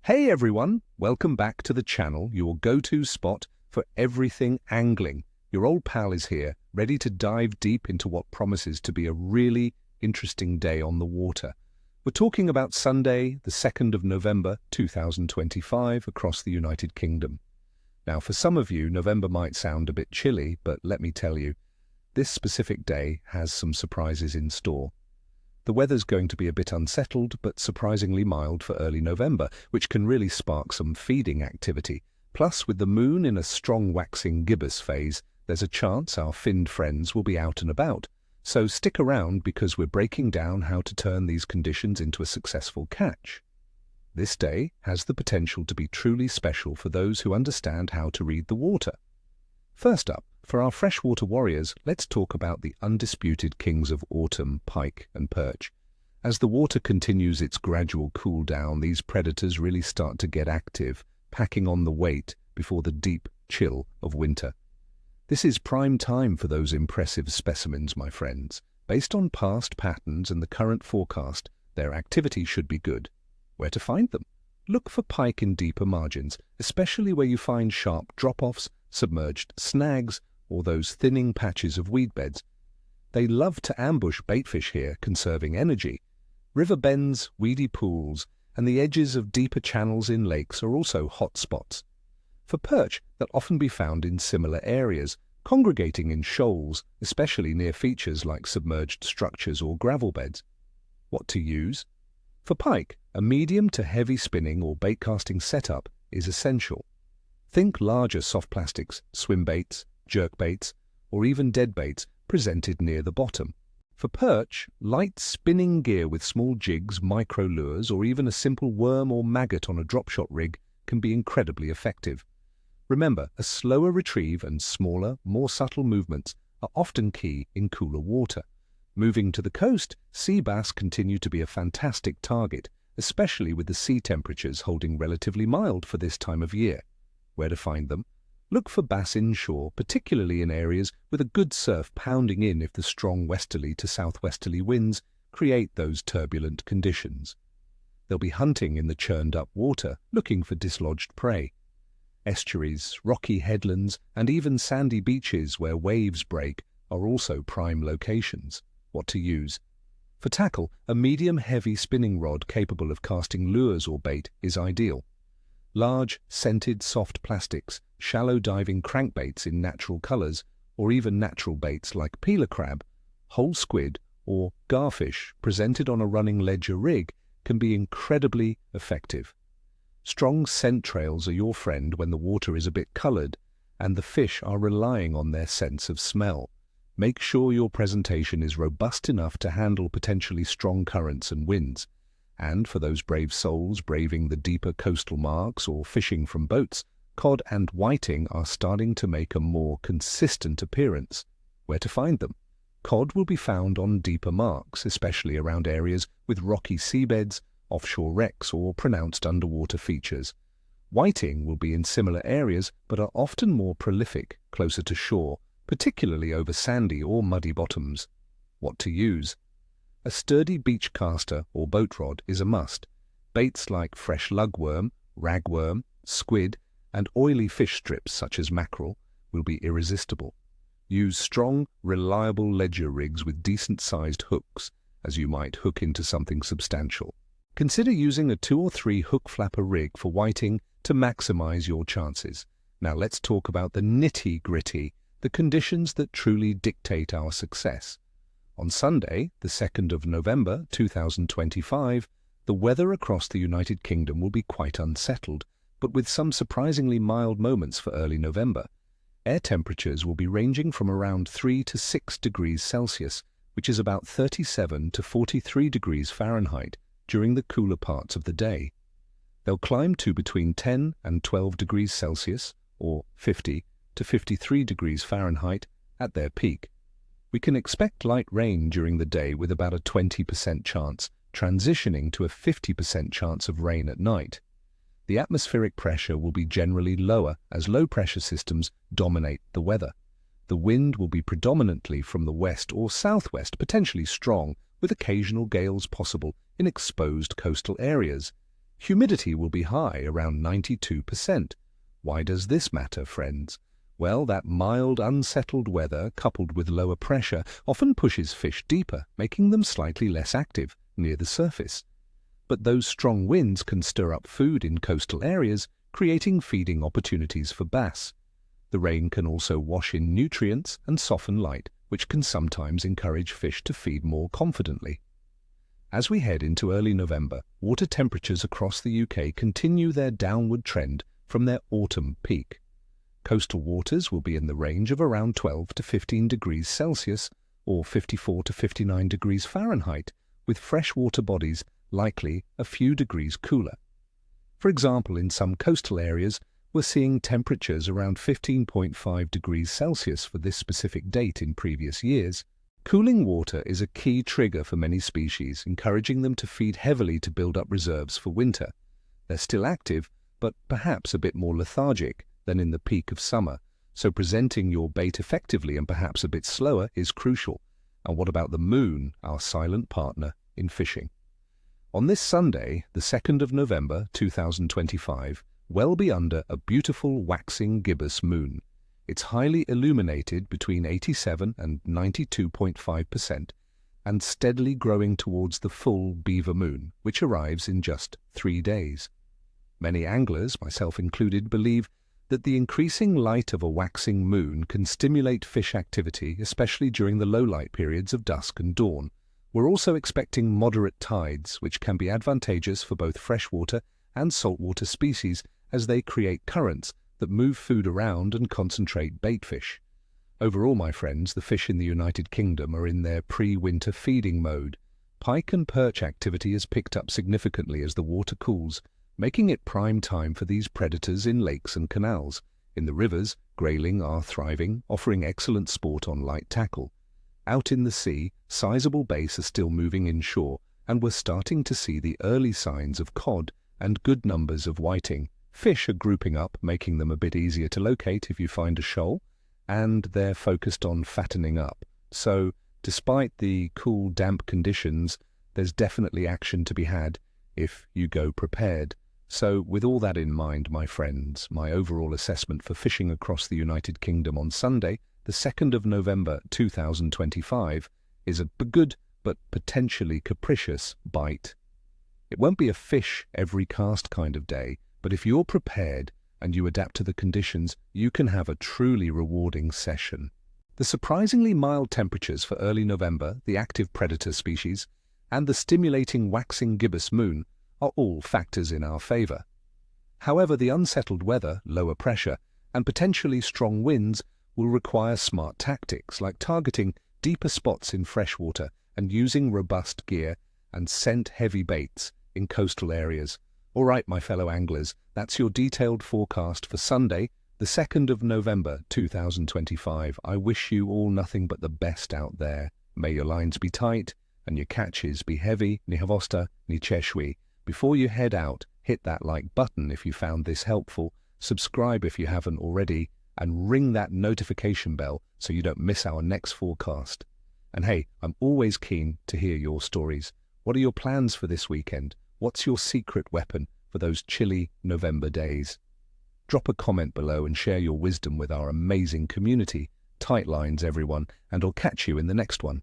Hey everyone, welcome back to the channel, your go-to spot for everything angling. Your old pal is here, ready to dive deep into what promises to be a really interesting day on the water. We're talking about Sunday, the 2nd of November 2025 across the United Kingdom. Now, for some of you, November might sound a bit chilly, but let me tell you, this specific day has some surprises in store. The weather's going to be a bit unsettled, but surprisingly mild for early November, which can really spark some feeding activity. Plus, with the moon in a strong waxing gibbous phase, there's a chance our finned friends will be out and about. So stick around because we're breaking down how to turn these conditions into a successful catch. This day has the potential to be truly special for those who understand how to read the water. First up, for our freshwater warriors, let's talk about the undisputed kings of autumn, pike and perch. As the water continues its gradual cool down, these predators really start to get active, packing on the weight before the deep chill of winter. This is prime time for those impressive specimens, my friends. Based on past patterns and the current forecast, their activity should be good. Where to find them? Look for pike in deeper margins, especially where you find sharp drop-offs, submerged snags, or those thinning patches of weed beds. They love to ambush baitfish here, conserving energy. River bends, weedy pools, and the edges of deeper channels in lakes are also hot spots. For perch, they'll often be found in similar areas, congregating in shoals, especially near features like submerged structures or gravel beds. What to use? For pike, a medium to heavy spinning or baitcasting setup is essential. Think larger soft plastics, swim baits, jerk baits, or even dead baits presented near the bottom. For perch, light spinning gear with small jigs, micro lures, or even a simple worm or maggot on a drop shot rig can be incredibly effective. Remember, a slower retrieve and smaller, more subtle movements are often key in cooler water. Moving to the coast, sea bass continue to be a fantastic target, especially with the sea temperatures holding relatively mild for this time of year. Where to find them? Look for bass inshore, particularly in areas with a good surf pounding in if the strong westerly to southwesterly winds create those turbulent conditions. They'll be hunting in the churned-up water, looking for dislodged prey. Estuaries, rocky headlands, and even sandy beaches where waves break are also prime locations. What to use? For tackle, a medium-heavy spinning rod capable of casting lures or bait is ideal. Large, scented soft plastics, shallow diving crankbaits in natural colors, or even natural baits like peeler crab, whole squid, or garfish presented on a running ledger rig can be incredibly effective. Strong scent trails are your friend when the water is a bit colored and the fish are relying on their sense of smell. Make sure your presentation is robust enough to handle potentially strong currents and winds. And for those brave souls braving the deeper coastal marks or fishing from boats, cod and whiting are starting to make a more consistent appearance. Where to find them? Cod will be found on deeper marks, especially around areas with rocky seabeds, offshore wrecks, or pronounced underwater features. Whiting will be in similar areas but are often more prolific, closer to shore, particularly over sandy or muddy bottoms. What to use? A sturdy beach caster or boat rod is a must. Baits like fresh lugworm, ragworm, squid, and oily fish strips such as mackerel will be irresistible. Use strong, reliable ledger rigs with decent-sized hooks, as you might hook into something substantial. Consider using a 2 or 3 hook flapper rig for whiting to maximize your chances. Now let's talk about the nitty-gritty, the conditions that truly dictate our success. On Sunday, the 2nd of November 2025, the weather across the United Kingdom will be quite unsettled, but with some surprisingly mild moments for early November. Air temperatures will be ranging from around 3 to 6 degrees Celsius, which is about 37 to 43 degrees Fahrenheit, during the cooler parts of the day. They'll climb to between 10 and 12 degrees Celsius, or 50 to 53 degrees Fahrenheit, at their peak. We can expect light rain during the day with about a 20% chance, transitioning to a 50% chance of rain at night. The atmospheric pressure will be generally lower as low-pressure systems dominate the weather. The wind will be predominantly from the west or southwest, potentially strong, with occasional gales possible in exposed coastal areas. Humidity will be high, around 92%. Why does this matter, friends? Well, that mild, unsettled weather, coupled with lower pressure, often pushes fish deeper, making them slightly less active near the surface. But those strong winds can stir up food in coastal areas, creating feeding opportunities for bass. The rain can also wash in nutrients and soften light, which can sometimes encourage fish to feed more confidently. As we head into early November, water temperatures across the UK continue their downward trend from their autumn peak. Coastal waters will be in the range of around 12 to 15 degrees Celsius or 54 to 59 degrees Fahrenheit, with freshwater bodies likely a few degrees cooler. For example, in some coastal areas, we're seeing temperatures around 15.5 degrees Celsius for this specific date in previous years. Cooling water is a key trigger for many species, encouraging them to feed heavily to build up reserves for winter. They're still active, but perhaps a bit more lethargic than in the peak of summer, so presenting your bait effectively and perhaps a bit slower is crucial. And what about the moon, our silent partner in fishing? On this Sunday, the 2nd of November 2025, well be under a beautiful waxing gibbous moon. It's highly illuminated between 87 and 92.5% and steadily growing towards the full beaver moon, which arrives in just 3 days. Many anglers, myself included, believe that the increasing light of a waxing moon can stimulate fish activity, especially during the low-light periods of dusk and dawn. We're also expecting moderate tides, which can be advantageous for both freshwater and saltwater species as they create currents that move food around and concentrate bait fish. Overall, my friends, the fish in the United Kingdom are in their pre-winter feeding mode. Pike and perch activity has picked up significantly as the water cools, making it prime time for these predators in lakes and canals. In the rivers, grayling are thriving, offering excellent sport on light tackle. Out in the sea, sizable bass are still moving inshore, and we're starting to see the early signs of cod and good numbers of whiting. Fish are grouping up, making them a bit easier to locate if you find a shoal, and they're focused on fattening up. So, despite the cool, damp conditions, there's definitely action to be had if you go prepared. So, with all that in mind, my friends, my overall assessment for fishing across the United Kingdom on Sunday, the 2nd of November 2025, is a good but potentially capricious bite. It won't be a fish every cast kind of day, but if you're prepared and you adapt to the conditions, you can have a truly rewarding session. The surprisingly mild temperatures for early November, the active predator species, and the stimulating waxing gibbous moon are all factors in our favor. However, the unsettled weather, lower pressure, and potentially strong winds will require smart tactics like targeting deeper spots in freshwater and using robust gear and scent-heavy baits in coastal areas. All right, my fellow anglers, that's your detailed forecast for Sunday, the 2nd of November 2025. I wish you all nothing but the best out there. May your lines be tight and your catches be heavy. Ni havosta, ni cheshwi. Before you head out, hit that like button if you found this helpful, subscribe if you haven't already, and ring that notification bell so you don't miss our next forecast. And hey, I'm always keen to hear your stories. What are your plans for this weekend? What's your secret weapon for those chilly November days? Drop a comment below and share your wisdom with our amazing community. Tight lines, everyone, and I'll catch you in the next one.